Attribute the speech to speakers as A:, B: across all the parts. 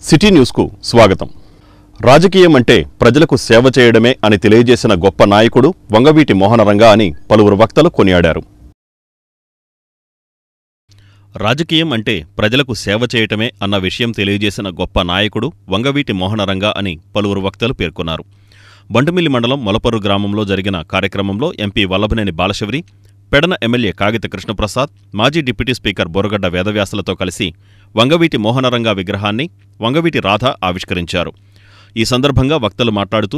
A: City న్యూస్కు స్వాగతం. రాజకీయం అంటే ప్రజలకు సేవ చేయడమే అని తెలియజేసిన గొప్ప నాయకుడు వంగవీటి మోహనరంగ అని పలువురు వక్తలు కొనియాడారు. రాజకీయం అంటే ప్రజలకు సేవ చేయటమే అన్న విషయం తెలియజేసిన గొప్ప నాయకుడు వంగవీటి మోహనరంగ అని పలువురు వక్తలు పేర్కొన్నారు. బంటుమిల్లి మండలం మొలపర్రు గ్రామంలో జరిగిన కార్యక్రమంలో ఎంపీ వల్లభనేని బాలశౌరి, పెడన ఎమ్మెల్యే కాగిత కృష్ణప్రసాద్, మాజీ డిప్యూటీ స్పీకర్ బోరగడ్డ వేదవ్యాసులతో కలిసి వంగవీటి మోహనరంగ విగ్రహాన్ని వంగవీటి రాధ ఆవిష్కరించారు. ఈ సందర్భంగా వక్తలు మాట్లాడుతూ,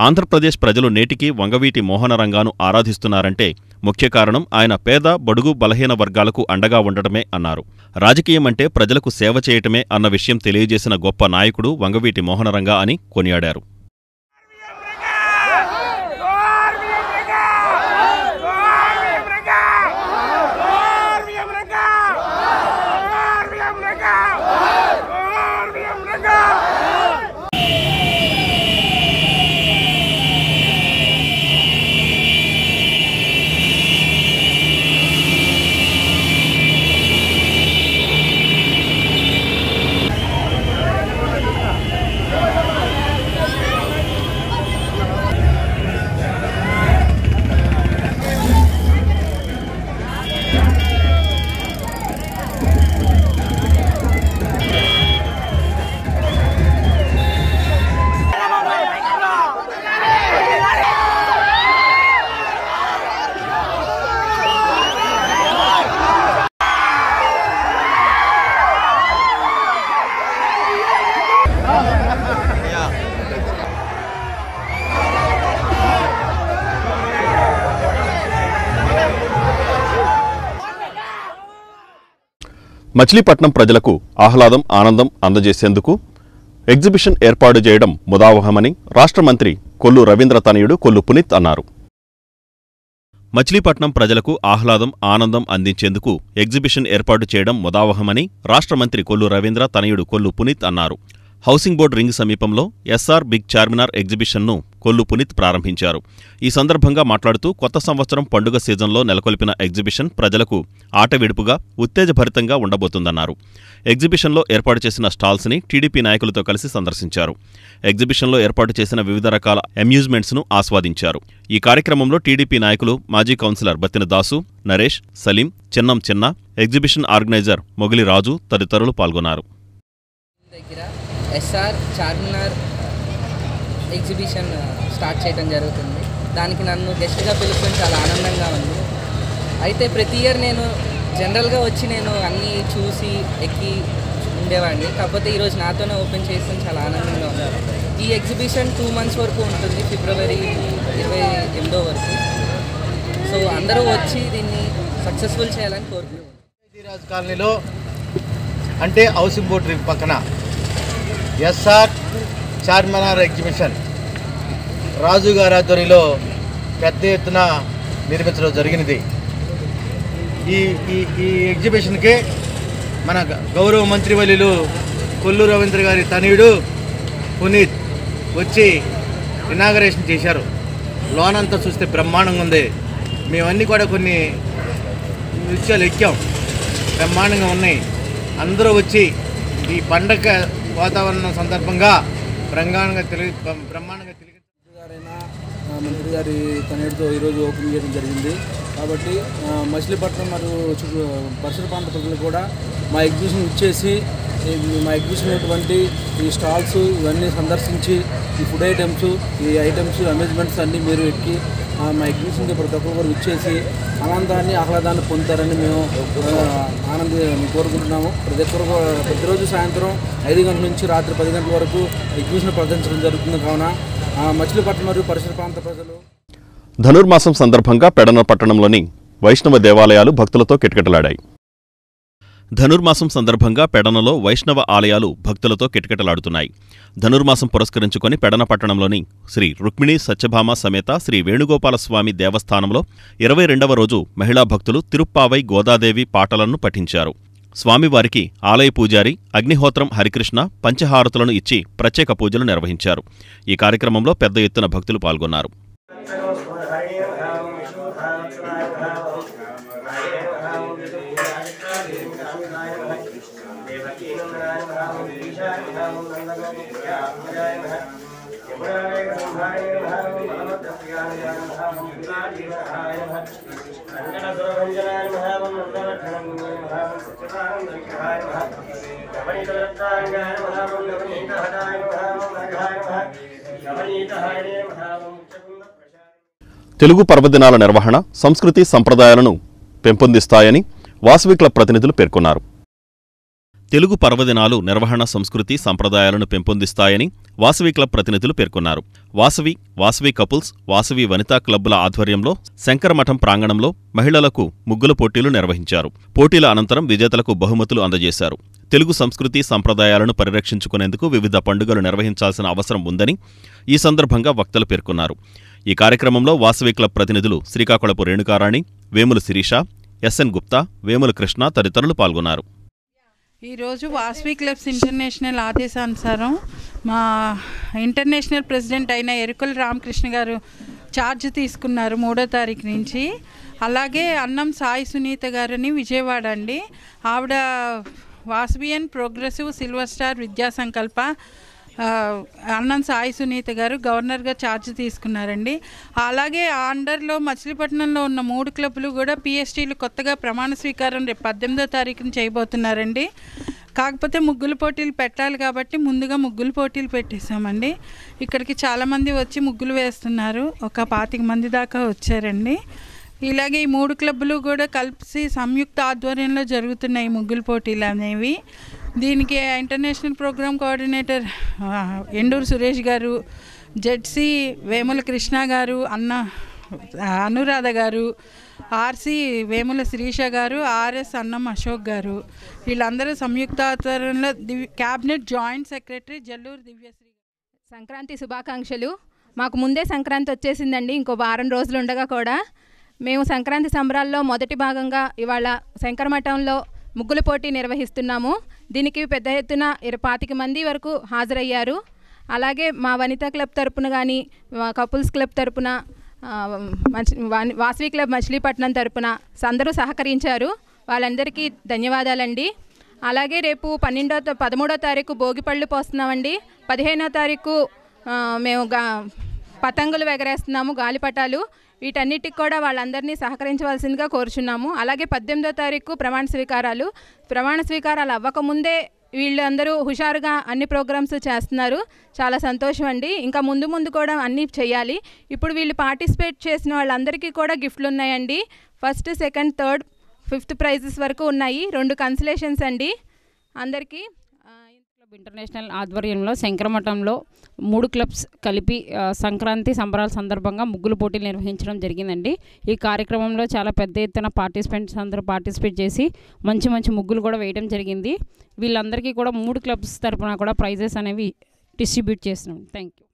A: ఆంధ్రప్రదేశ్ ప్రజలు నేటికీ వంగవీటి మోహనరంగాను ఆరాధిస్తున్నారంటే ముఖ్య కారణం ఆయన పేద, బడుగు, బలహీన వర్గాలకు అండగా ఉండటమే అన్నారు. రాజకీయం అంటే ప్రజలకు సేవ చేయటమే అన్న విషయం తెలియజేసిన గొప్ప నాయకుడు వంగవీటి మోహనరంగ అని కొనియాడారు. మచిలీపట్నం ప్రజలకు ఆహ్లాదం, ఆనందం అందజేసేందుకు ఎగ్జిబిషన్ ఏర్పాటు చేయడం ముదావహమని రాష్ట్ర మంత్రి కొల్లు రవీంద్ర తనయుడు కొల్లు పునీత్ అన్నారు. మచిలీపట్నం ప్రజలకు ఆహ్లాదం, ఆనందం అందించేందుకు ఎగ్జిబిషన్ ఏర్పాటు చేయడం ముదావహమని రాష్ట్ర మంత్రి కొల్లు రవీంద్ర తనయుడు కొల్లు పునీత్ అన్నారు. హౌసింగ్ బోర్డు రింగ్ సమీపంలో ఎస్ఆర్ బిగ్ చార్మినార్ ఎగ్జిబిషన్ను కొల్లు పునీత్ ప్రారంభించారు. ఈ సందర్భంగా మాట్లాడుతూ, కొత్త సంవత్సరం పండుగ సీజన్లో నెలకొల్పిన ఎగ్జిబిషన్ ప్రజలకు ఆటవిడుపుగా, ఉత్తేజభరితంగా ఉండబోతుందన్నారు. ఎగ్జిబిషన్లో ఏర్పాటు చేసిన స్టాల్స్ని టీడీపీ నాయకులతో కలిసి సందర్శించారు. ఎగ్జిబిషన్లో ఏర్పాటు చేసిన వివిధ రకాల అమ్యూజ్మెంట్స్ను ఆస్వాదించారు. ఈ కార్యక్రమంలో టీడీపీ నాయకులు మాజీ కౌన్సిలర్ బత్తిన దాసు, నరేష్, సలీం, చిన్నం చిన్న, ఎగ్జిబిషన్ ఆర్గనైజర్ మొగిలి రాజు తదితరులు పాల్గొన్నారు.
B: ఎస్ఆర్ చార్మినార్ ఎగ్జిబిషన్ స్టార్ట్ చేయడం జరుగుతుంది. దానికి నన్ను గెస్ట్గా పిలుచుకొని చాలా ఆనందంగా ఉంది. అయితే ప్రతి ఇయర్ నేను జనరల్గా వచ్చి నేను అన్నీ చూసి ఎక్కి ఉండేవాడిని. కాకపోతే ఈరోజు నాతోనే ఓపెన్ చేసి చాలా ఆనందంగా ఉన్నారు. ఈ ఎగ్జిబిషన్ 2 months వరకు ఉంటుంది, ఫిబ్రవరి 28 వరకు. సో అందరూ వచ్చి దీన్ని సక్సెస్ఫుల్ చేయాలని కోరుకుంటున్నాను.
C: రాజ్ కాలనీలో అంటే హౌసింగ్ బోర్డు రింగ్ పక్కన ఎస్ఆర్ చార్మినార్ ఎగ్జిబిషన్ రాజు గారి ఆధ్వర్యంలో పెద్ద ఎత్తున నిర్మించడం జరిగినది. ఈ ఎగ్జిబిషన్కి మన గౌరవ మంత్రివర్యులు కొల్లు రవీంద్ర గారి తనయుడు పునీత్ వచ్చి ఇనాగరేషన్ చేశారు. లోనంతా చూస్తే బ్రహ్మాండంగా ఉంది. మేమన్నీ కూడా కొన్ని నృత్యాలు ఎక్కాం, బ్రహ్మాండంగా ఉన్నాయి. అందరూ వచ్చి ఈ పండగ వాతావరణం సందర్భంగా బ్రహ్మాండంగా
D: మంత్రి గారి తనయుడితో ఈరోజు ఓపెన్ చేయడం జరిగింది. కాబట్టి మచిలీపట్నం మరియు పరిసర ప్రాంత ప్రజలు కూడా మా ఎగ్జిబిషన్ ఇచ్చేసి మా ఎగ్జిబిషన్ ఉన్నటువంటి ఈ స్టాల్స్ ఇవన్నీ సందర్శించి ఈ ఫుడ్ ఐటమ్స్, ఈ ఐటమ్స్, అమ్యూజ్మెంట్స్ అన్నీ మీరు ఎక్కి మా ఎగ్జిబిషన్కి ప్రతి ఒక్కరు కూడా ఇచ్చేసి ఆనందాన్ని, ఆహ్లాదాన్ని పొందుతారని మేము కోరుకుంటున్నాము. ప్రతిరోజు సాయంత్రం 5 గంటల నుంచి రాత్రి 10 గంటల వరకు ఎగ్జిబిషన్ ప్రదర్శించడం జరుగుతుంది. కావున మచిలీపట్నం మరియు పరిసర ప్రాంత ప్రజలు
A: ధనుర్మాసం సందర్భంగా పెడన పట్టణంలోని వైష్ణవ దేవాలయాలు భక్తులతో కిటకిటలాడాయి. ధనుర్మాసం సందర్భంగా పెడనలో వైష్ణవ ఆలయాలు భక్తులతో కిటకిటలాడుతున్నాయి. ధనుర్మాసం పురస్కరించుకొని పెడన పట్టణంలోని శ్రీ రుక్మిణీ సత్యభామ సమేత శ్రీ వేణుగోపాలస్వామి దేవస్థానంలో 22వ రోజు మహిళా భక్తులు తిరుప్పావై గోదాదేవి పాటలను పఠించారు. స్వామివారికి ఆలయ పూజారి అగ్నిహోత్రం హరికృష్ణ పంచహారతులను ఇచ్చి ప్రత్యేక పూజలు నిర్వహించారు. ఈ కార్యక్రమంలో పెద్ద ఎత్తున భక్తులు పాల్గొన్నారు.
E: Devakinam Narayanam Vishakam
A: తెలుగు పర్వదినాల నిర్వహణ సంస్కృతి సంప్రదాయాలను పెంపొందిస్తాయని వాసవి క్లబ్ ప్రతినిధులు పేర్కొన్నారు. తెలుగు పర్వదినాలు నిర్వహణ సంస్కృతి సంప్రదాయాలను పెంపొందిస్తాయని వాసవి క్లబ్ ప్రతినిధులు పేర్కొన్నారు. వాసవి కపుల్స్, వాసవి వనితా క్లబ్బుల ఆధ్వర్యంలో శంకరమఠం ప్రాంగణంలో మహిళలకు ముగ్గుల పోటీలు నిర్వహించారు. పోటీల అనంతరం విజేతలకు బహుమతులు అందజేశారు. తెలుగు సంస్కృతి సంప్రదాయాలను పరిరక్షించుకునేందుకు వివిధ పండుగలు నిర్వహించాల్సిన అవసరం ఉందని ఈ సందర్భంగా వక్తలు పేర్కొన్నారు. ఈ కార్యక్రమంలో వాసవి క్లబ్ ప్రతినిధులు శ్రీకాకుళపు రేణుకారాణి, వేముల శిరీష, ఎస్ఎన్ గుప్తా, వేముల కృష్ణ తదితరులు పాల్గొన్నారు.
E: ఈరోజు వాసవి క్లబ్స్ ఇంటర్నేషనల్ ఆదేశానుసారం మా ఇంటర్నేషనల్ ప్రెసిడెంట్ అయిన ఎరుకల రామకృష్ణ గారు ఛార్జ్ తీసుకున్నారు 3వ తారీఖు నుంచి. అలాగే అన్నం సాయి సునీత గారని విజయవాడ అండి, ఆవిడ వాసవియన్ ప్రోగ్రెసివ్ సిల్వర్ స్టార్ విద్యా సంకల్ప అన్నం సాయి సునీత గారు గవర్నర్గా ఛార్జ్ తీసుకున్నారండి. అలాగే ఆ అండర్లో మచిలీపట్నంలో ఉన్న 3 క్లబ్లు కూడా పిఎస్టీలు కొత్తగా ప్రమాణ స్వీకారం రేపు 18వ తారీఖున చేయబోతున్నారండి. కాకపోతే ముగ్గులు పోటీలు పెట్టాలి కాబట్టి ముందుగా ముగ్గులు పోటీలు పెట్టేశామండి. ఇక్కడికి చాలామంది వచ్చి ముగ్గులు వేస్తున్నారు, ఒక 25 మంది దాకా వచ్చారండి. ఇలాగే ఈ 3 క్లబ్లు కూడా కలిసి సంయుక్త ఆధ్వర్యంలో జరుగుతున్నాయి ముగ్గులు పోటీలు అనేవి. దీనికి ఇంటర్నేషనల్ ప్రోగ్రామ్ కోఆర్డినేటర్ ఎండూరు సురేష్ గారు, జెడ్సీ వేముల కృష్ణ గారు, అనురాధ గారు, ఆర్సీ వేముల శిరీష గారు, ఆర్ఎస్ అన్నం అశోక్ గారు, వీళ్ళందరూ సంయుక్త ఆధ్వర్యంలో cabinet joint secretary Jalluru Divyasri.
F: Sankranti శుభాకాంక్షలు. మాకు ముందే సంక్రాంతి వచ్చేసిందండి, ఇంకో వారం రోజులు ఉండగా కూడా. మేము సంక్రాంతి సంబరాల్లో మొదటి భాగంగా ఇవాళ శంకరమఠంలో ముగ్గుల పోటీ నిర్వహిస్తున్నాము. దీనికి పెద్ద ఎత్తున 25 మంది వరకు హాజరయ్యారు. అలాగే మా వనితా క్లబ్ తరపున కానీ, కపుల్స్ క్లబ్ తరపున, వాసవి క్లబ్ మచిలీపట్నం తరపున అందరూ సహకరించారు. వాళ్ళందరికీ ధన్యవాదాలండి. అలాగే రేపు 13వ తారీఖు భోగిపళ్ళు పోస్తున్నామండి. 15వ తారీఖు మేము పతంగులు ఎగరేస్తున్నాము, గాలిపటాలు. వీటన్నిటికి కూడా వాళ్ళందరినీ సహకరించవలసిందిగా కోరుచున్నాము. అలాగే 18వ తారీఖు ప్రమాణ స్వీకారాలు అవ్వకముందే వీళ్ళందరూ హుషారుగా అన్ని ప్రోగ్రామ్స్ చేస్తున్నారు. చాలా సంతోషం అండి. ఇంకా ముందు కూడా అన్నీ చేయాలి. ఇప్పుడు వీళ్ళు పార్టిసిపేట్ చేసిన వాళ్ళందరికీ కూడా గిఫ్ట్లు ఉన్నాయండి. 1st, 2nd, 3rd, 5th prices వరకు ఉన్నాయి. 2 కన్సలేషన్స్ అండి అందరికీ.
G: ఇంటర్నేషనల్ ఆధ్వర్యంలో శంకరమఠంలో 3 క్లబ్స్ కలిపి సంక్రాంతి సంబరాల సందర్భంగా ముగ్గులు పోటీలు నిర్వహించడం జరిగిందండి. ఈ కార్యక్రమంలో చాలా పెద్ద ఎత్తున పార్టిసిపెంట్స్ అందరూ పార్టిసిపేట్ చేసి మంచి ముగ్గులు కూడా వేయడం జరిగింది. వీళ్ళందరికీ కూడా 3 క్లబ్స్ తరఫున కూడా ప్రైజెస్ అనేవి డిస్ట్రిబ్యూట్ చేస్తున్నాం. Thank you.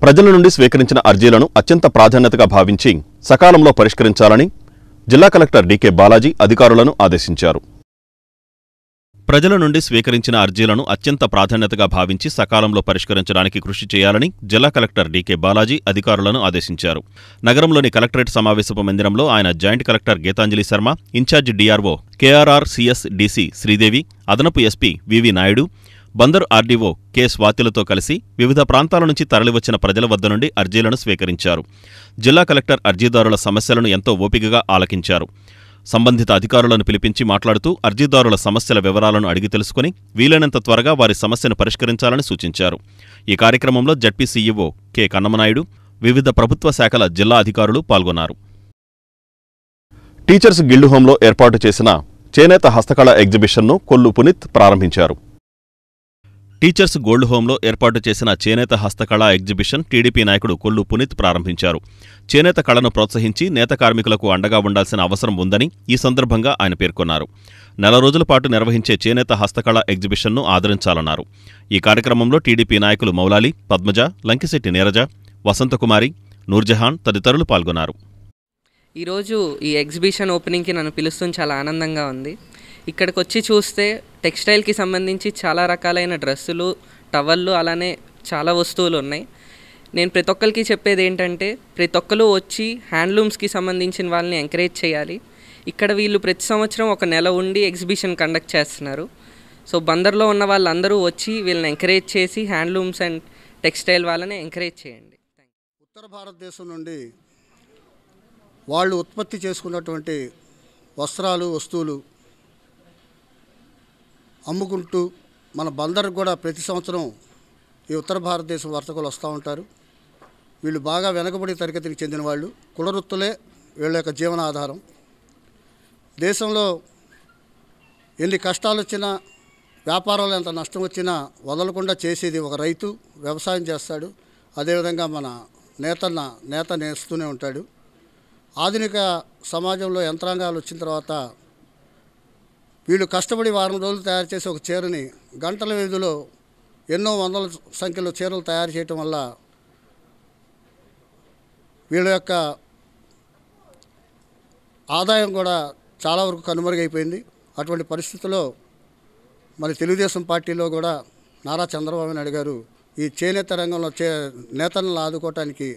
A: ప్రజల నుండి స్వీకరించిన అర్జీలను అత్యంత ప్రాధాన్యతగా భావించి సకాలంలో పరిష్కరించాలని జిల్లా కలెక్టర్ డీకే బాలాజీ అధికారులను ఆదేశించారు. ప్రజల నుండి స్వీకరించిన అర్జీలను అత్యంత ప్రాధాన్యతగా భావించి సకాలంలో పరిష్కరించడానికి కృషి చేయాలని జిల్లా కలెక్టర్ డీకే బాలాజీ అధికారులను ఆదేశించారు. నగరంలోని కలెక్టరేట్ సమావేశపు మందిరంలో ఆయన joint collector Geethanjali Sharma, incharge DRO KRR CS DC Sridevi, అదనపు SP VV Naidu, Bandaru RDO K స్వాతిలతో కలిసి వివిధ ప్రాంతాల నుంచి తరలివచ్చిన ప్రజల వద్ద నుండి అర్జీలను స్వీకరించారు. జిల్లా కలెక్టర్ అర్జీదారుల సమస్యలను ఎంతో ఓపికగా ఆలకించారు. సంబంధిత అధికారులను పిలిపించి మాట్లాడుతూ అర్జీదారుల సమస్యల వివరాలను అడిగి తెలుసుకుని వీలైనంత త్వరగా వారి సమస్యను పరిష్కరించాలని సూచించారు. ఈ కార్యక్రమంలో జడ్పీ సీఈఓ కె కన్నమనాయుడు, వివిధ ప్రభుత్వ శాఖల జిల్లా అధికారులు పాల్గొన్నారు. టీచర్స్ గిల్డ్ హోంలో ఏర్పాటు చేసిన చేనేత హస్తకళ ఎగ్జిబిషన్ను కొల్లు పునీత్ ప్రారంభించారు. టీచర్స్ గోల్డ్ హోంలో ఏర్పాటు చేసిన చేనేత హస్తకళా ఎగ్జిబిషన్ టీడీపీ నాయకుడు కొల్లు పునీత్ ప్రారంభించారు. చేనేత కళను ప్రోత్సహించి నేత కార్మికులకు అండగా ఉండాల్సిన అవసరం ఉందని ఈ సందర్భంగా ఆయన పేర్కొన్నారు. 4 రోజుల పాటు నిర్వహించే చేనేత హస్తకళ ఎగ్జిబిషన్ను ఆదరించాలన్నారు. ఈ కార్యక్రమంలో టీడీపీ నాయకులు మౌలాలి, పద్మజ, లంకిశెట్టి నీరజ, వసంతకుమారి, నూర్జహాన్ తదితరులు పాల్గొన్నారు.
B: ఈరోజు ఈ ఎగ్జిబిషన్ ఓపెనింగ్కి నన్ను పిలుస్తుంది చాలా ఆనందంగా ఉంది. ఇక్కడికి వచ్చి చూస్తే టెక్స్టైల్కి సంబంధించి చాలా రకాలైన డ్రెస్సులు, టవళ్ళు, అలానే చాలా వస్తువులు ఉన్నాయి. నేను ప్రతి ఒక్కరికి చెప్పేది ఏంటంటే ప్రతి ఒక్కరు వచ్చి హ్యాండ్లూమ్స్కి సంబంధించిన వాళ్ళని ఎంకరేజ్ చేయాలి. ఇక్కడ వీళ్ళు ప్రతి సంవత్సరం 1 నెల ఉండి ఎగ్జిబిషన్ కండక్ట్ చేస్తున్నారు. సో బందర్లో ఉన్న వాళ్ళందరూ వచ్చి వీళ్ళని ఎంకరేజ్ చేసి హ్యాండ్లూమ్స్ అండ్ టెక్స్టైల్ వాళ్ళని ఎంకరేజ్ చేయండి.
H: ఉత్తర భారతదేశం నుండి వాళ్ళు ఉత్పత్తి చేసుకున్నటువంటి వస్త్రాలు వస్తువులు అమ్ముకుంటూ మన బందర్కు కూడా ప్రతి సంవత్సరం ఈ ఉత్తర భారతదేశం వర్తకులు వస్తూ ఉంటారు. వీళ్ళు బాగా వెనకబడి తరగతికి చెందిన వాళ్ళు. కులవృత్తులే వీళ్ళ యొక్క జీవనాధారం. దేశంలో ఎన్ని కష్టాలు వచ్చినా, వ్యాపారంలో ఎంత నష్టం వచ్చినా వదలకుండా చేసేది ఒక రైతు. వ్యవసాయం చేస్తాడు. అదేవిధంగా మన నేత నేస్తూనే ఉంటాడు. ఆధునిక సమాజంలో యంత్రాంగాలు వచ్చిన తర్వాత వీళ్ళు కష్టపడి వారం రోజులు తయారు చేసి ఒక చీరని గంటల వ్యవధిలో ఎన్నో వందల సంఖ్యలో చీరలు తయారు చేయటం వల్ల వీళ్ళ యొక్క ఆదాయం కూడా చాలా వరకు కనుమరుగైపోయింది. అటువంటి పరిస్థితుల్లో మరి తెలుగుదేశం పార్టీలో కూడా నారా చంద్రబాబు నాయుడు గారు ఈ చేనేత రంగంలో నేతలను ఆదుకోవటానికి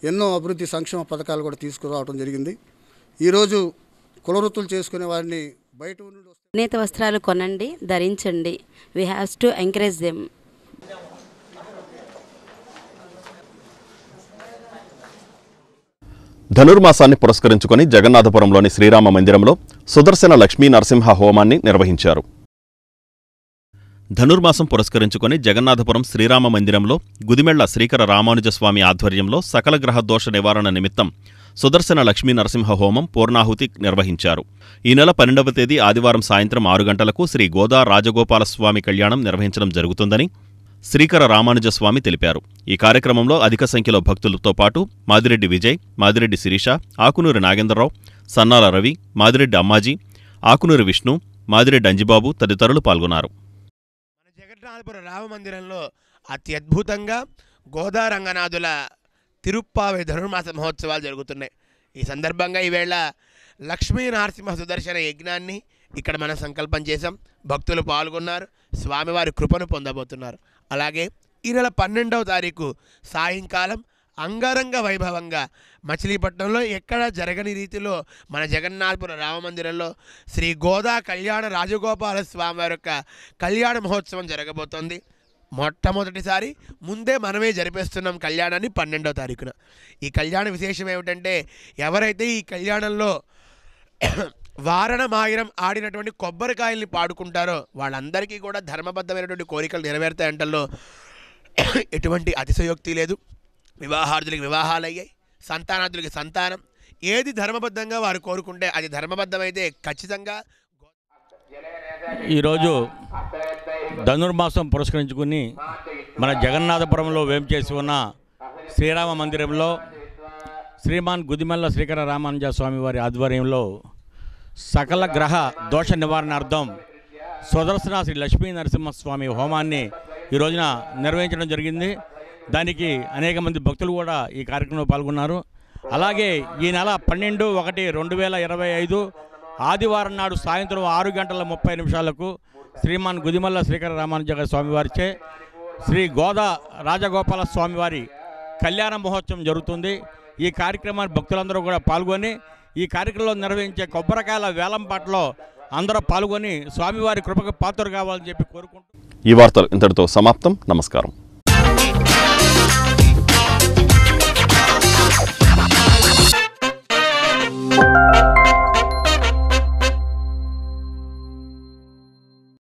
H: ఎన్నో అభివృద్ధి సంక్షేమ పథకాలు కూడా తీసుకురావడం జరిగింది. ఈరోజు కులవృత్తులు చేసుకునే వారిని బయట నుండి
I: చేనేత వస్త్రాలు కొనండి, ధరించండి. We have to encourage them.
A: ధనుర్మాసాన్ని పురస్కరించుకొని జగన్నాథపురంలోని శ్రీరామ మందిరంలో సుదర్శన లక్ష్మీ నరసింహ హోమాన్ని నిర్వహించారు. ధనుర్మాసం పురస్కరించుకొని జగన్నాథపురం శ్రీరామ మందిరంలో గుదిమెళ్ల శ్రీకర రామానుజస్వామి ఆధ్వర్యంలో సకల గ్రహ దోష నివారణ నిమిత్తం సుదర్శన లక్ష్మీ నరసింహ హోమం పూర్ణాహుతి నిర్వహించారు. ఈ నెల 12వ తేదీ ఆదివారం సాయంత్రం 6 గంటలకు శ్రీ గోదా రాజగోపాలస్వామి కళ్యాణం నిర్వహించడం జరుగుతుందని శ్రీకర రామానుజస్వామి తెలిపారు. ఈ కార్యక్రమంలో అధిక సంఖ్యలో భక్తులతో పాటు మాదిరెడ్డి విజయ్, మాదిరెడ్డి శిరీష, ఆకునూరి నాగేంద్రరావు, సన్నాల రవి, మాదిరెడ్డి అమ్మాజీ, ఆకునూరి విష్ణు, మాదిరెడ్డి అంజిబాబు తదితరులు పాల్గొన్నారు.
J: మన జగన్నాథపురం రామమందిరంలో అత్యద్భుతంగా గోదా రంగనాథుల తిరుప్పావై ధనుర్మాస మహోత్సవాలు జరుగుతున్నాయి. ఈ సందర్భంగా ఈవేళ లక్ష్మీ నరసింహ సుదర్శన యజ్ఞాన్ని ఇక్కడ మనం సంకల్పం చేశాం. భక్తులు పాల్గొన్నారు, స్వామివారి కృపను పొందబోతున్నారు. అలాగే ఈ నెల 12వ తారీఖు సాయంకాలం అంగరంగ వైభవంగా మచిలీపట్నంలో ఎక్కడా జరగని రీతిలో మన జగన్నాథపురం రామమందిరంలో శ్రీ గోదా కళ్యాణ రాజగోపాల స్వామివారి యొక్క కళ్యాణ మహోత్సవం జరగబోతోంది. మొట్టమొదటిసారి ముందే మనమే జరిపేస్తున్నాం కళ్యాణాన్ని 12వ తారీఖున. ఈ కళ్యాణ విశేషం ఏమిటంటే, ఎవరైతే ఈ కళ్యాణంలో వారణ మాగిరం ఆడినటువంటి కొబ్బరికాయల్ని పాడుకుంటారో వాళ్ళందరికీ కూడా ధర్మబద్ధమైనటువంటి కోరికలు నెరవేరుతాయంటల్లో ఎటువంటి అతిశయోక్తి లేదు. వివాహార్థులకి వివాహాలు అయ్యాయి, సంతానార్థులకి సంతానం. ఏది ధర్మబద్ధంగా వారు కోరుకుంటే అది ధర్మబద్ధమైతే ఖచ్చితంగా.
K: ఈరోజు ధనుర్మాసం పురస్కరించుకుని మన జగన్నాథపురంలో వేంచేసి ఉన్న శ్రీరామ మందిరంలో శ్రీమాన్ గుదిమెళ్ల శ్రీకర రామానుజ స్వామి వారి ఆధ్వర్యంలో సకల గ్రహ దోష నివారణార్థం సుదర్శన శ్రీ లక్ష్మీ నరసింహస్వామి హోమాన్ని ఈ రోజున నిర్వహించడం జరిగింది. దానికి అనేక మంది భక్తులు కూడా ఈ కార్యక్రమంలో పాల్గొన్నారు. అలాగే ఈ నెల 12/1/2025 ఆదివారం నాడు సాయంత్రం 6:30 శ్రీమాన్ గుదిమెళ్ల శ్రీకర రామానుజ స్వామివారిచే శ్రీ గోదా రాజగోపాల స్వామివారి కళ్యాణ మహోత్సవం జరుగుతుంది. ఈ కార్యక్రమాన్ని భక్తులందరూ కూడా పాల్గొని ఈ కార్యక్రమంలో నిర్వహించే కొబ్బరికాయల వేలంపాట్లో అందరూ పాల్గొని స్వామివారి కృపకు పాత్రలు కావాలని చెప్పి కోరుకుంటూ
A: ఈ వార్తలు ఇంతటితో సమాప్తం. నమస్కారం.